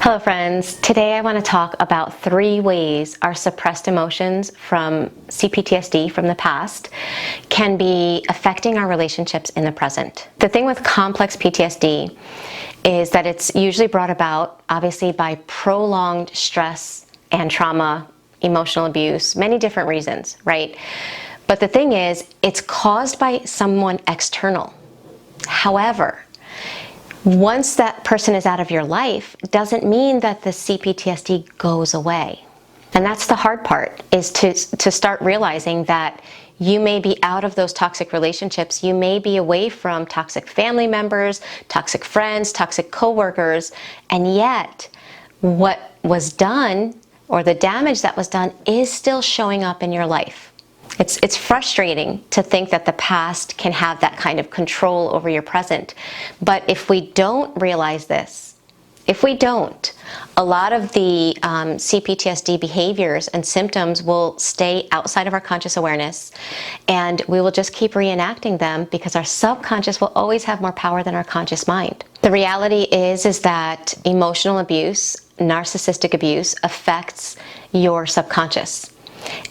Hello friends, today I want to talk about 3 ways our suppressed emotions from C-ptsd from the past can be affecting our relationships in the present. The thing with complex PTSD is that it's usually brought about obviously by prolonged stress and trauma, emotional abuse, many different reasons, right? But the thing is, it's caused by someone external. However, once that person is out of your life, doesn't mean that the C-ptsd goes away. And that's the hard part, is to start realizing that you may be out of those toxic relationships. You may be away from toxic family members, toxic friends, toxic coworkers, and yet what was done, or the damage that was done, is still showing up in your life. It's frustrating to think that the past can have that kind of control over your present. But if we don't realize this, a lot of the C-ptsd behaviors and symptoms will stay outside of our conscious awareness, and we will just keep reenacting them because our subconscious will always have more power than our conscious mind. The reality is that emotional abuse, narcissistic abuse, affects your subconscious.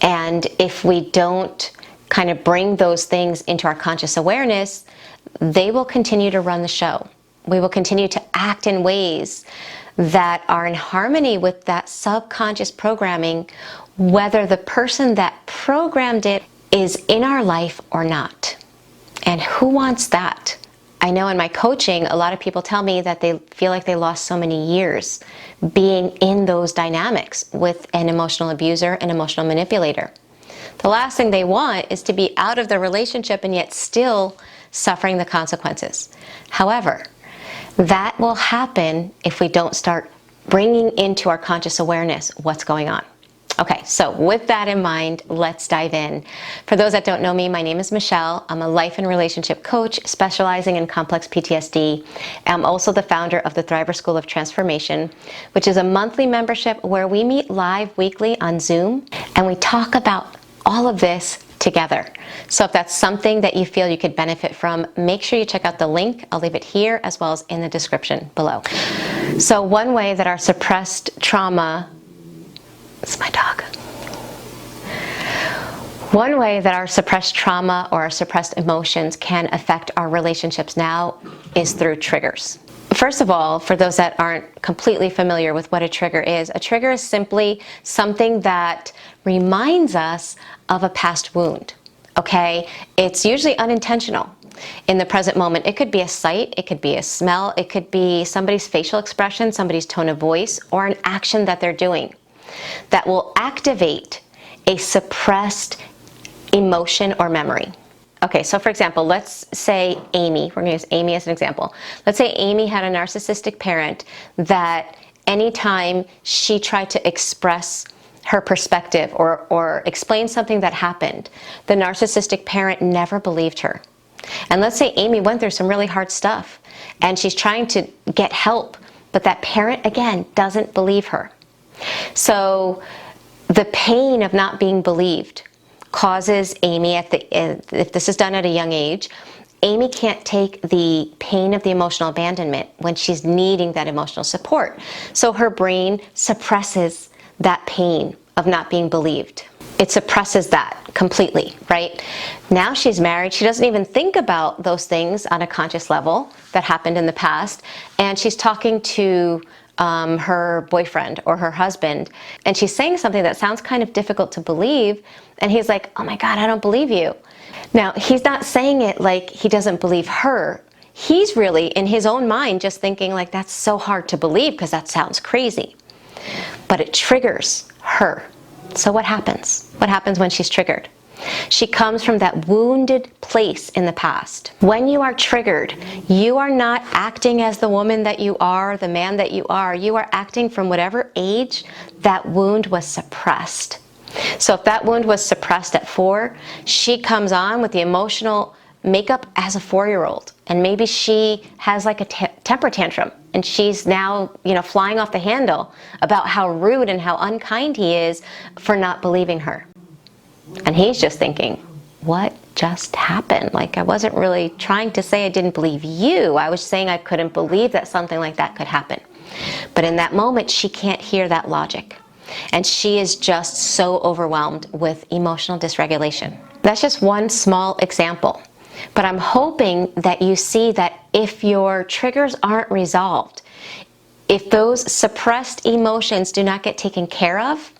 And if we don't kind of bring those things into our conscious awareness, they will continue to run the show. We will continue to act in ways that are in harmony with that subconscious programming, whether the person that programmed it is in our life or not. And who wants that? I know in my coaching, a lot of people tell me that they feel like they lost so many years being in those dynamics with an emotional abuser, an emotional manipulator. The last thing they want is to be out of the relationship and yet still suffering the consequences. However, that will happen if we don't start bringing into our conscious awareness what's going on. Okay, so with that in mind, let's dive in. For those that don't know me, my name is Michele. I'm a life and relationship coach specializing in complex PTSD. I'm also the founder of the Thriver School of Transformation, which is a monthly membership where we meet live weekly on Zoom and we talk about all of this together. So if that's something that you feel you could benefit from, make sure you check out the link. I'll leave it here as well as in the description below. So one way that our suppressed trauma It's my dog. One way that our suppressed trauma or our suppressed emotions can affect our relationships now is through triggers. First of all, for those that aren't completely familiar with what a trigger is simply something that reminds us of a past wound, okay? It's usually unintentional. In the present moment, it could be a sight, it could be a smell, it could be somebody's facial expression, somebody's tone of voice, or an action that they're doing that will activate a suppressed emotion or memory. Okay, so for example, let's say Amy, we're going to use Amy as an example. Let's say Amy had a narcissistic parent that anytime she tried to express her perspective or explain something that happened, the narcissistic parent never believed her. And let's say Amy went through some really hard stuff and she's trying to get help, but that parent, again, doesn't believe her. So the pain of not being believed causes Amy, if this is done at a young age, Amy can't take the pain of the emotional abandonment when she's needing that emotional support. So her brain suppresses that pain of not being believed. It suppresses that completely, right? Now she's married, she doesn't even think about those things on a conscious level that happened in the past, and she's talking to her boyfriend or her husband, and she's saying something that sounds kind of difficult to believe, and he's like, oh my God, I don't believe you. Now, he's not saying it like he doesn't believe her. He's really, in his own mind, just thinking like, that's so hard to believe because that sounds crazy. But it triggers her. So what happens? What happens when she's triggered? She comes from that wounded place in the past. When you are triggered, you are not acting as the woman that you are, the man that you are. You are acting from whatever age that wound was suppressed. So if that wound was suppressed at 4, she comes on with the emotional makeup as a 4-year-old. And maybe she has like a temper tantrum. And she's now, flying off the handle about how rude and how unkind he is for not believing her. And he's just thinking, what just happened? Like, I wasn't really trying to say I didn't believe you. I was saying I couldn't believe that something like that could happen. But in that moment, she can't hear that logic. And she is just so overwhelmed with emotional dysregulation. That's just one small example. But I'm hoping that you see that if your triggers aren't resolved, if those suppressed emotions do not get taken care of,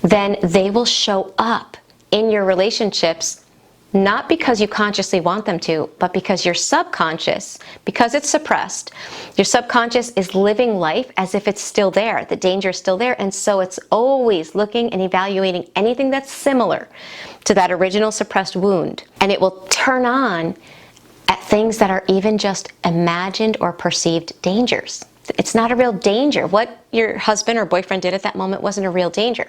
then they will show up in your relationships, not because you consciously want them to, but because your subconscious, because it's suppressed, your subconscious is living life as if it's still there. The danger is still there, and so it's always looking and evaluating anything that's similar to that original suppressed wound. And it will turn on at things that are even just imagined or perceived dangers. It's not a real danger. What your husband or boyfriend did at that moment wasn't a real danger.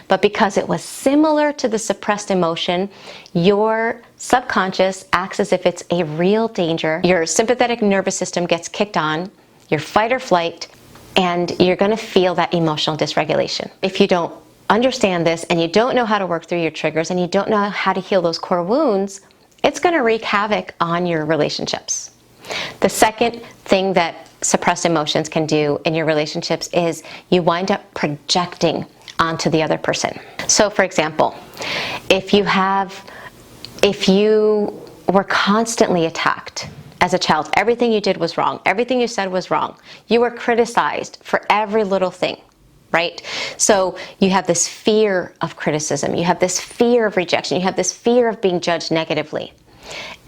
But because it was similar to the suppressed emotion, your subconscious acts as if it's a real danger. Your sympathetic nervous system gets kicked on, your fight or flight, and you're going to feel that emotional dysregulation. If you don't understand this and you don't know how to work through your triggers and you don't know how to heal those core wounds, it's going to wreak havoc on your relationships. The second thing that suppressed emotions can do in your relationships is you wind up projecting onto the other person. So for example, if you were constantly attacked as a child, everything you did was wrong, everything you said was wrong, you were criticized for every little thing, right? So you have this fear of criticism, you have this fear of rejection, you have this fear of being judged negatively,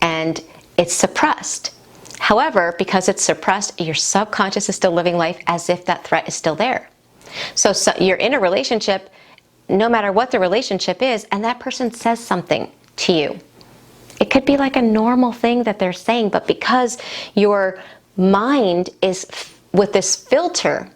and it's suppressed. However, because it's suppressed, your subconscious is still living life as if that threat is still there. So you're in a relationship, no matter what the relationship is, and that person says something to you. It could be like a normal thing that they're saying, but because your mind is with this filter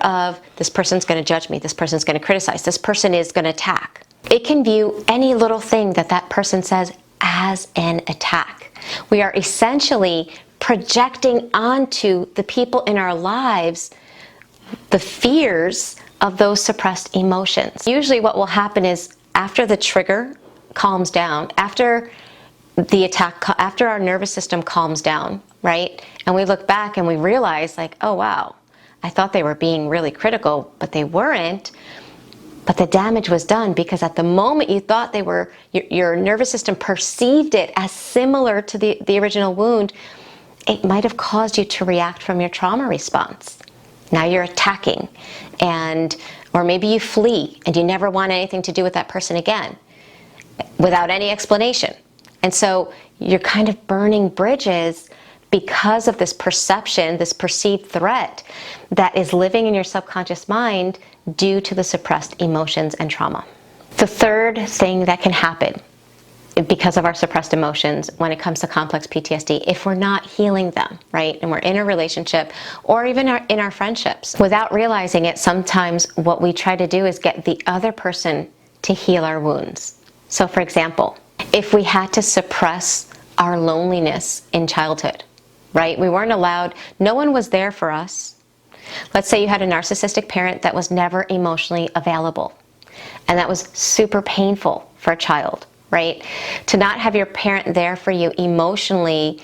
of this person's going to judge me, this person's going to criticize, this person is going to attack, it can view any little thing that that person says as an attack. We are essentially projecting onto the people in our lives the fears of those suppressed emotions. Usually what will happen is after the trigger calms down, after the attack, after our nervous system calms down, right? And we look back and we realize like, oh wow, I thought they were being really critical, but they weren't. But the damage was done because at the moment you thought they were, your nervous system perceived it as similar to the original wound, it might have caused you to react from your trauma response. Now you're attacking, or maybe you flee and you never want anything to do with that person again without any explanation. And so you're kind of burning bridges because of this perception, this perceived threat that is living in your subconscious mind due to the suppressed emotions and trauma. The third thing that can happen because of our suppressed emotions when it comes to complex PTSD, if we're not healing them, right, and we're in a relationship or even in our friendships, without realizing it, sometimes what we try to do is get the other person to heal our wounds. So for example, if we had to suppress our loneliness in childhood, right? We weren't allowed, no one was there for us. Let's say you had a narcissistic parent that was never emotionally available, and that was super painful for a child, right? To not have your parent there for you emotionally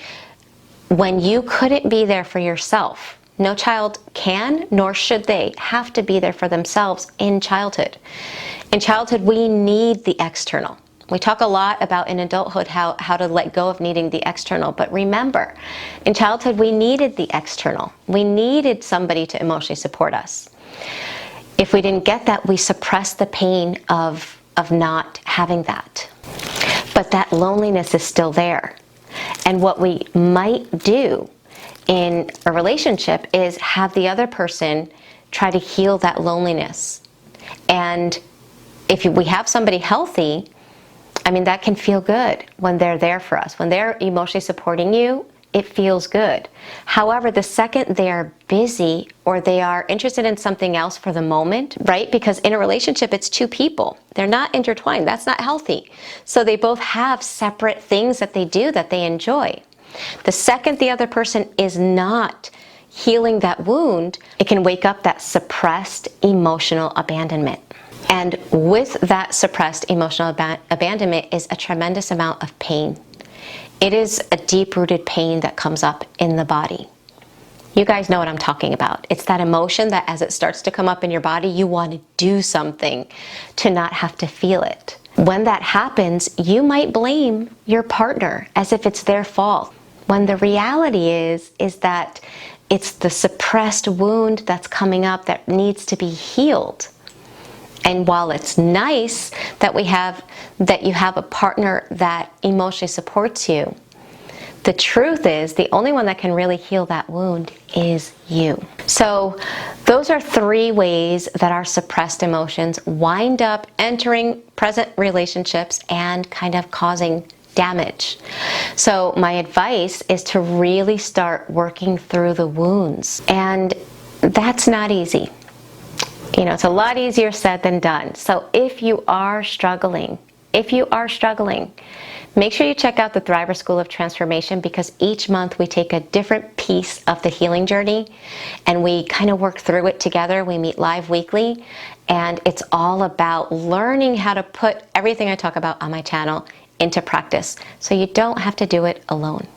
when you couldn't be there for yourself. No child can, nor should they, have to be there for themselves in childhood. In childhood, we need the external. We talk a lot about in adulthood how to let go of needing the external, but remember, in childhood we needed the external. We needed somebody to emotionally support us. If we didn't get that, we suppressed the pain of not having that. But that loneliness is still there. And what we might do in a relationship is have the other person try to heal that loneliness. And if we have somebody healthy, I mean, that can feel good when they're there for us. When they're emotionally supporting you, it feels good. However, the second they are busy or they are interested in something else for the moment, right? Because in a relationship, it's two people. They're not intertwined. That's not healthy. So they both have separate things that they do that they enjoy. The second the other person is not healing that wound, it can wake up that suppressed emotional abandonment. And with that suppressed emotional abandonment is a tremendous amount of pain. It is a deep-rooted pain that comes up in the body. You guys know what I'm talking about. It's that emotion that as it starts to come up in your body, you want to do something to not have to feel it. When that happens, you might blame your partner as if it's their fault, when the reality is that it's the suppressed wound that's coming up that needs to be healed. And while it's nice that you have a partner that emotionally supports you, the truth is the only one that can really heal that wound is you. So those are 3 ways that our suppressed emotions wind up entering present relationships and kind of causing damage. So my advice is to really start working through the wounds. And that's not easy. You know, it's a lot easier said than done. So if you are struggling, make sure you check out the Thriver School of Transformation, because each month we take a different piece of the healing journey and we kind of work through it together. We meet live weekly, and it's all about learning how to put everything I talk about on my channel into practice so you don't have to do it alone.